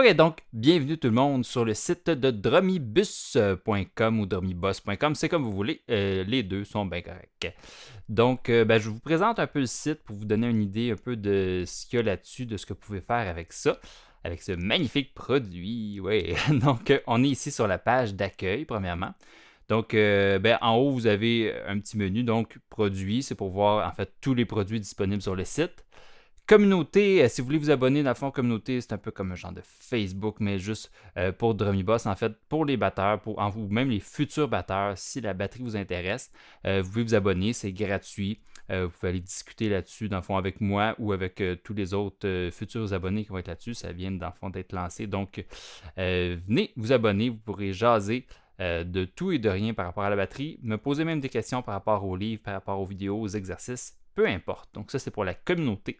Oui, donc, bienvenue tout le monde sur le site de drumibus.com ou drumibus.com, c'est comme vous voulez, les deux sont bien corrects. Donc, je vous présente un peu le site pour vous donner une idée un peu de ce qu'il y a là-dessus, de ce que vous pouvez faire avec ça, avec ce magnifique produit. Oui, donc, on est ici sur la page d'accueil, premièrement. Donc, en haut, vous avez un petit menu, donc, produits, c'est pour voir en fait tous les produits disponibles sur le site. Communauté, si vous voulez vous abonner, dans le fond, communauté, c'est un peu comme un genre de Facebook, mais juste pour Drummy-Boss, en fait, pour les batteurs, ou même les futurs batteurs, si la batterie vous intéresse, vous pouvez vous abonner, c'est gratuit. Vous pouvez aller discuter là-dessus, dans le fond, avec moi ou avec tous les autres futurs abonnés qui vont être là-dessus. Ça vient, dans le fond, d'être lancé. Donc, venez vous abonner, vous pourrez jaser de tout et de rien par rapport à la batterie, me poser même des questions par rapport aux livres, par rapport aux vidéos, aux exercices, peu importe. Donc, ça, c'est pour la communauté.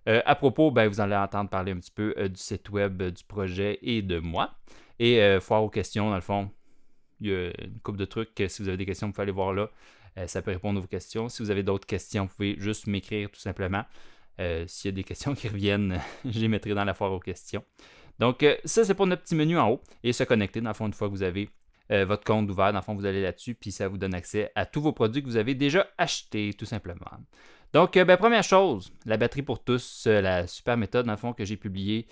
À propos, vous allez entendre parler un petit peu du site web, du projet et de moi. Et foire aux questions, dans le fond, il y a une couple de trucs. Si vous avez des questions, vous pouvez aller voir là. Ça peut répondre à vos questions. Si vous avez d'autres questions, vous pouvez juste m'écrire tout simplement. S'il y a des questions qui reviennent, je les mettrai dans la foire aux questions. Donc, ça, c'est pour notre petit menu en haut. Et se connecter, dans le fond, une fois que vous avez votre compte ouvert, dans le fond, vous allez là-dessus, puis ça vous donne accès à tous vos produits que vous avez déjà achetés, tout simplement. Donc, première chose, la batterie pour tous, la super méthode, dans le fond, que j'ai publiée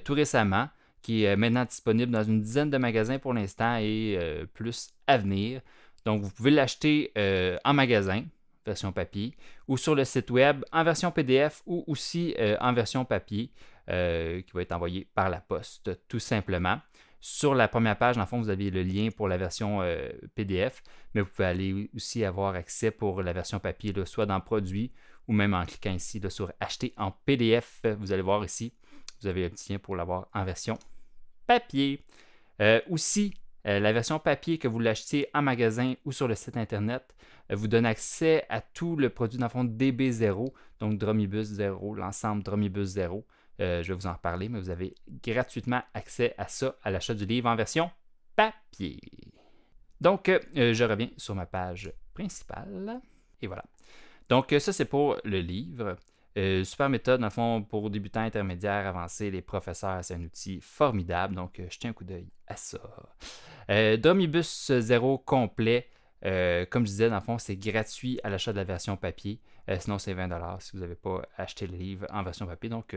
tout récemment, qui est maintenant disponible dans une dizaine de magasins pour l'instant et plus à venir. Donc, vous pouvez l'acheter en magasin, version papier, ou sur le site web en version PDF ou aussi en version papier, qui va être envoyé par la poste, tout simplement. Sur la première page, dans le fond, vous avez le lien pour la version PDF, mais vous pouvez aller aussi avoir accès pour la version papier, là, soit dans Produits ou même en cliquant ici là, sur Acheter en PDF. Vous allez voir ici, vous avez un petit lien pour l'avoir en version papier. Aussi, la version papier que vous l'achetiez en magasin ou sur le site internet vous donne accès à tout le produit dans le fond DB0, donc Drumibus 0, l'ensemble Drumibus 0. Je vais vous en reparler, mais vous avez gratuitement accès à ça à l'achat du livre en version papier. Donc, je reviens sur ma page principale. Et voilà. Donc, ça, c'est pour le livre. Super méthode, dans le fond, pour débutants, intermédiaires, avancés, les professeurs, c'est un outil formidable. Donc, jetez un coup d'œil à ça. Drumibus 0 complet. Comme je disais, dans le fond, c'est gratuit à l'achat de la version papier. Sinon, c'est 20$ si vous n'avez pas acheté le livre en version papier. Donc,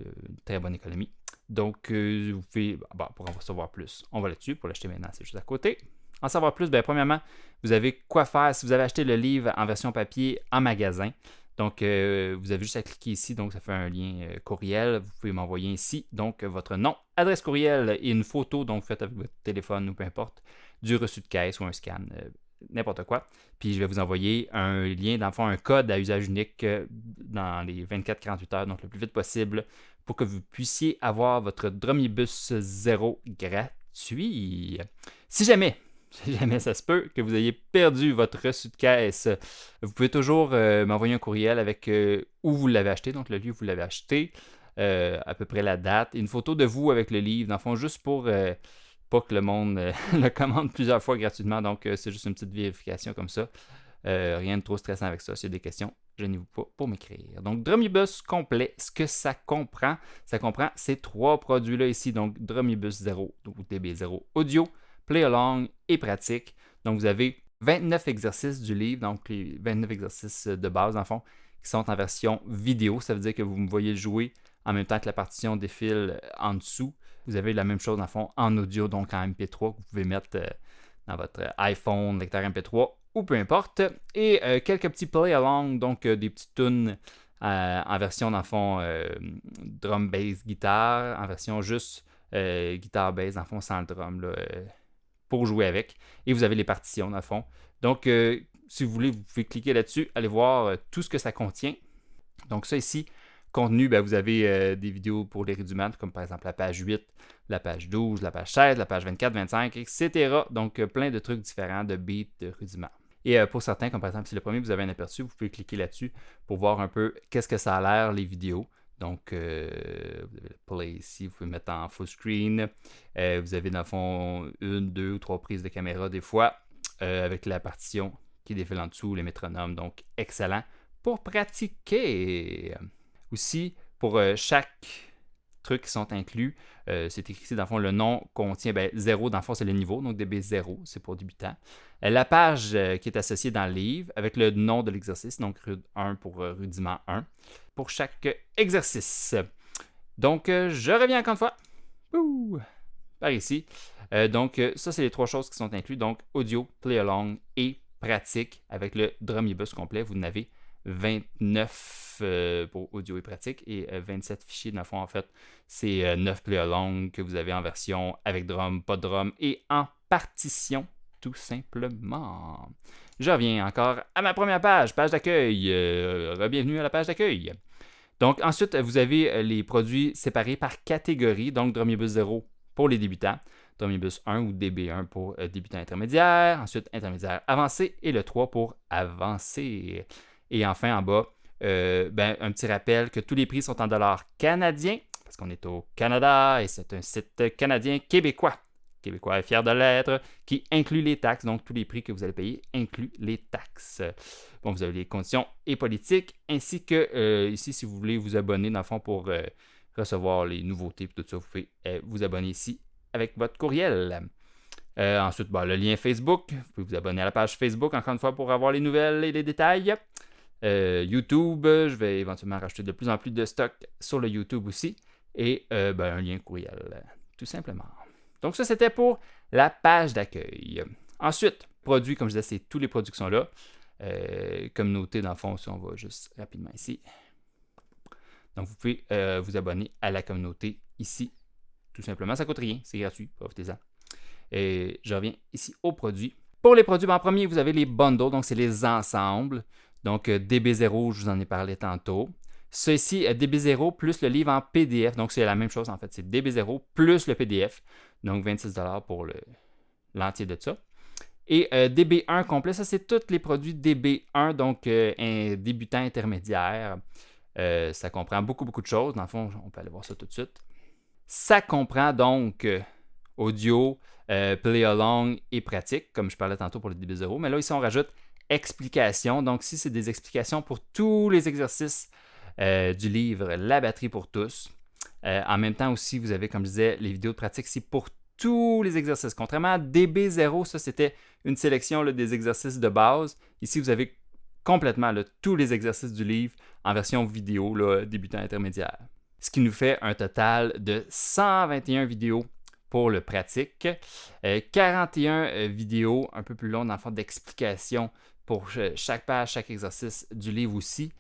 une très bonne économie. Donc, vous pouvez, pour en recevoir plus, on va là-dessus. Pour l'acheter maintenant, c'est juste à côté. En savoir plus, premièrement, vous avez quoi faire si vous avez acheté le livre en version papier en magasin. Donc, vous avez juste à cliquer ici, donc ça fait un lien courriel. Vous pouvez m'envoyer ici, donc votre nom, adresse courriel et une photo, donc faites avec votre téléphone ou peu importe, du reçu de caisse ou un scan, n'importe quoi. Puis je vais vous envoyer un lien, dans le fond, un code à usage unique dans les 24-48 heures, donc le plus vite possible, pour que vous puissiez avoir votre Drumibus 0 gratuit. Si jamais ça se peut que vous ayez perdu votre reçu de caisse, vous pouvez toujours m'envoyer un courriel avec où vous l'avez acheté, donc le lieu où vous l'avez acheté, à peu près la date, et une photo de vous avec le livre, dans le fond, juste pour pas que le monde le commande plusieurs fois gratuitement. Donc, c'est juste une petite vérification comme ça. Rien de trop stressant avec ça. S'il y a des questions, gênez-vous pas pour m'écrire. Donc, Drumibus complet, ce que ça comprend ces trois produits-là ici. Donc, Drumibus 0 ou DB0 audio, Play Along et pratique. Donc, vous avez 29 exercices du livre, donc les 29 exercices de base, en fond, qui sont en version vidéo. Ça veut dire que vous me voyez jouer en même temps que la partition défile en dessous. Vous avez la même chose, dans le fond, en audio, donc en MP3, que vous pouvez mettre dans votre iPhone, lecteur MP3, ou peu importe. Et quelques petits play-along, donc des petites tunes en version, dans le fond, drum, bass, guitare, en version juste guitare, bass, dans le fond, sans le drum, là, pour jouer avec. Et vous avez les partitions, dans le fond. Donc, si vous voulez, vous pouvez cliquer là-dessus, aller voir tout ce que ça contient. Donc, ça ici, contenu, vous avez des vidéos pour les rudiments, comme par exemple la page 8, la page 12, la page 16, la page 24, 25, etc. Donc, plein de trucs différents de beats, de rudiments. Et pour certains, comme par exemple, si le premier, vous avez un aperçu, vous pouvez cliquer là-dessus pour voir un peu qu'est-ce que ça a l'air, les vidéos. Donc, vous avez le play ici, vous pouvez mettre en full screen. Vous avez dans le fond une, deux ou trois prises de caméra des fois, avec la partition qui défile en dessous, les métronomes. Donc, excellent pour pratiquer. Aussi, pour chaque trucs qui sont inclus. C'est écrit ici, dans le fond, le nom contient 0, dans le fond, c'est le niveau, donc DB0, c'est pour débutant. La page qui est associée dans le livre avec le nom de l'exercice, donc RUD1 pour rudiment 1, pour chaque exercice. Donc, je reviens encore une fois. Par ici. Donc, ça, c'est les 3 choses qui sont incluses. Donc, audio, play along et pratique avec le Drumibus complet. Vous en avez 29 pour audio et pratique et 27 fichiers. Dans le fond, en fait, c'est 9 play along que vous avez en version avec drum, pas de drum et en partition, tout simplement. Je reviens encore à ma première page d'accueil. Bienvenue à la page d'accueil. Donc, ensuite, vous avez les produits séparés par catégorie. Donc, Drumibus 0 pour les débutants, Drumibus 1 ou DB1 pour débutant intermédiaire, ensuite intermédiaire avancé et le 3 pour avancé. Et enfin, en bas, un petit rappel que tous les prix sont en dollars canadiens, parce qu'on est au Canada et c'est un site canadien québécois. Québécois est fier de l'être, qui inclut les taxes. Donc, tous les prix que vous allez payer incluent les taxes. Bon, vous avez les conditions et politiques, ainsi que ici, si vous voulez vous abonner, dans le fond, pour recevoir les nouveautés et tout ça, vous pouvez vous abonner ici avec votre courriel. Ensuite, le lien Facebook. Vous pouvez vous abonner à la page Facebook, encore une fois, pour avoir les nouvelles et les détails. YouTube, je vais éventuellement rajouter de plus en plus de stock sur le YouTube aussi. Et un lien courriel, tout simplement. Donc ça, c'était pour la page d'accueil. Ensuite, produits, comme je disais, c'est tous les produits qui sont là. Communauté, dans le fond, si on va juste rapidement ici. Donc, vous pouvez vous abonner à la communauté ici. Tout simplement, ça ne coûte rien, c'est gratuit, profitez-en. Et je reviens ici aux produits. Pour les produits, en premier, vous avez les bundles, donc c'est les ensembles. Donc, DB0, je vous en ai parlé tantôt. Ceci, DB0 plus le livre en PDF. Donc, c'est la même chose, en fait. C'est DB0 plus le PDF. Donc, 26$ pour l'entier de ça. Et DB1 complet, ça, c'est tous les produits DB1, donc un débutant intermédiaire. Ça comprend beaucoup de choses. Dans le fond, on peut aller voir ça tout de suite. Ça comprend donc audio, play along et pratique, comme je parlais tantôt pour le DB0. Mais là, ici, on rajoute explications. Donc, si c'est des explications pour tous les exercices du livre La batterie pour tous. En même temps aussi, vous avez, comme je disais, les vidéos de pratique, c'est pour tous les exercices. Contrairement à DB0, ça, c'était une sélection là, des exercices de base. Ici, vous avez complètement là, tous les exercices du livre en version vidéo, là, débutant intermédiaire. Ce qui nous fait un total de 121 vidéos pour le pratique, 41 vidéos un peu plus longues dans le fond d'explication pour chaque page, chaque exercice du livre aussi.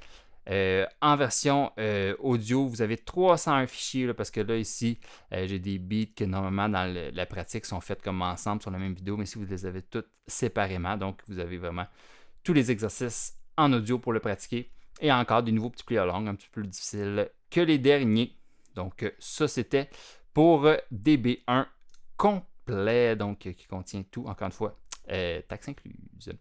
En version audio, vous avez 301 fichiers là, parce que là, ici, j'ai des beats qui, normalement, dans la pratique, sont faits comme ensemble sur la même vidéo, mais ici, vous les avez toutes séparément. Donc, vous avez vraiment tous les exercices en audio pour le pratiquer. Et encore des nouveaux petits play along un petit peu plus difficiles que les derniers. Donc, ça, c'était pour DB1 complet, donc qui contient tout, encore une fois, taxes incluses.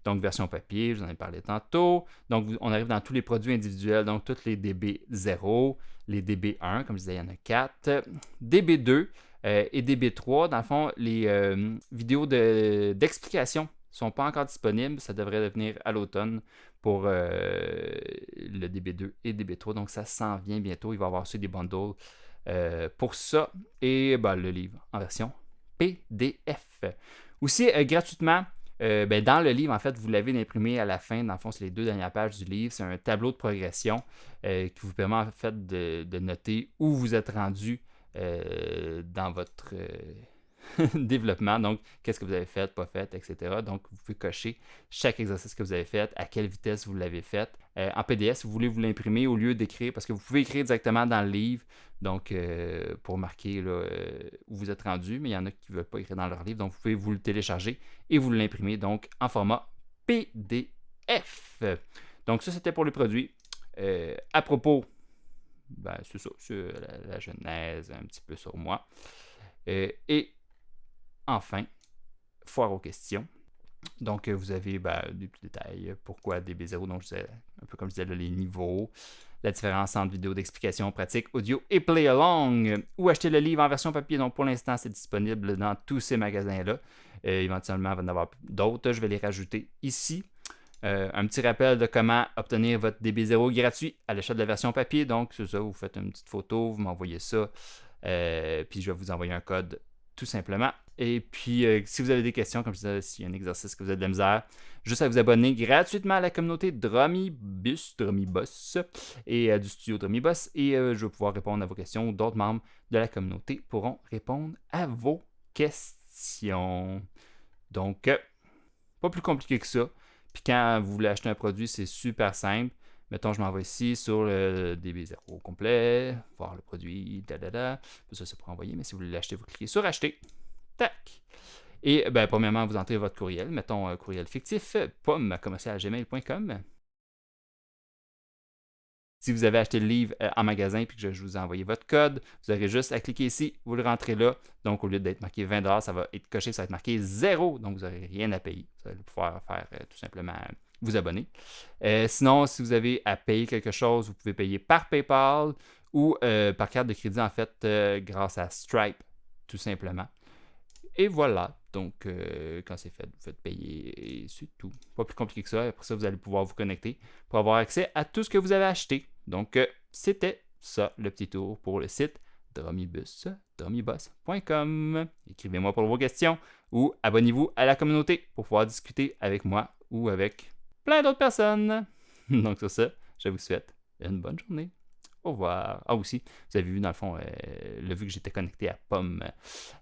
Donc, version papier, je vous en ai parlé tantôt. Donc, on arrive dans tous les produits individuels, donc tous les DB0, les DB1, comme je disais, il y en a 4, DB2 et DB3. Dans le fond, les vidéos d'explication ne sont pas encore disponibles. Ça devrait devenir à l'automne pour le DB2 et DB3. Donc, ça s'en vient bientôt. Il va y avoir aussi des bundles pour ça. Et le livre en version PDF. Aussi, gratuitement, dans le livre, en fait, vous l'avez imprimé à la fin. Dans le fond, c'est les 2 dernières pages du livre. C'est un tableau de progression qui vous permet, en fait, de noter où vous êtes rendu dans votre développement. Donc, qu'est-ce que vous avez fait, pas fait, etc. Donc, vous pouvez cocher chaque exercice que vous avez fait, à quelle vitesse vous l'avez fait. En PDF, si vous voulez vous l'imprimer au lieu d'écrire, parce que vous pouvez écrire directement dans le livre, donc pour marquer là, où vous êtes rendu, mais il y en a qui ne veulent pas écrire dans leur livre, donc vous pouvez vous le télécharger et vous l'imprimer donc en format PDF. Donc, ça, c'était pour les produits. À propos, c'est ça, sur la genèse, un petit peu sur moi. Et enfin, foire aux questions. Donc, vous avez des petits détails. Pourquoi DB0? Donc, je disais, un peu comme je disais, là, les niveaux, la différence entre vidéo d'explication pratique, audio et play along. Ou acheter le livre en version papier. Donc, pour l'instant, c'est disponible dans tous ces magasins-là. Éventuellement, il va y en avoir d'autres. Je vais les rajouter ici. Un petit rappel de comment obtenir votre DB0 gratuit à l'achat de la version papier. Donc, c'est ça, vous faites une petite photo, vous m'envoyez ça, puis je vais vous envoyer un code tout simplement. Et puis, si vous avez des questions, comme je disais, s'il y a un exercice que vous avez de la misère, juste à vous abonner gratuitement à la communauté Drumibus, Drumibus et du studio Drumibus. Et je vais pouvoir répondre à vos questions. D'autres membres de la communauté pourront répondre à vos questions. Donc, pas plus compliqué que ça. Puis quand vous voulez acheter un produit, c'est super simple. Mettons, je m'en vais ici sur le DB0 au complet, voir le produit, Ça, c'est pour envoyer, mais si vous voulez l'acheter, vous cliquez sur acheter. Tac! Et premièrement, vous entrez votre courriel. Mettons un courriel fictif, pomme@gmail.com. Si vous avez acheté le livre en magasin et que je vous ai envoyé votre code, vous aurez juste à cliquer ici, vous le rentrez là. Donc, au lieu d'être marqué 20$, ça va être coché, ça va être marqué 0$. Donc, vous n'aurez rien à payer. Vous allez pouvoir faire tout simplement vous abonner. Sinon, si vous avez à payer quelque chose, vous pouvez payer par PayPal ou par carte de crédit, en fait, grâce à Stripe, tout simplement. Et voilà. Donc, quand c'est fait, vous faites payer et c'est tout. Pas plus compliqué que ça. Après ça, vous allez pouvoir vous connecter pour avoir accès à tout ce que vous avez acheté. Donc, c'était ça, le petit tour pour le site drumibus.com. Écrivez-moi pour vos questions ou abonnez-vous à la communauté pour pouvoir discuter avec moi ou avec plein d'autres personnes. Donc, sur ça, je vous souhaite une bonne journée. Au revoir. Ah, aussi, vous avez vu, dans le fond, vu que j'étais connecté à Pomme,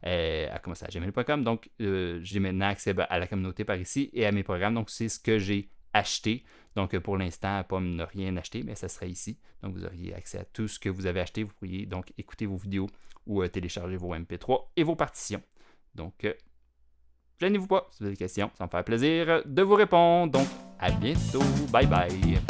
à gmail.com. Donc, j'ai maintenant accès à la communauté par ici et à mes programmes. Donc, c'est ce que j'ai acheté. Donc, pour l'instant, Pomme n'a rien acheté, mais ça sera ici. Donc, vous auriez accès à tout ce que vous avez acheté. Vous pourriez donc écouter vos vidéos ou télécharger vos MP3 et vos partitions. Donc, gênez-vous pas si vous avez des questions. Ça me fait plaisir de vous répondre. Donc, à bientôt. Bye bye.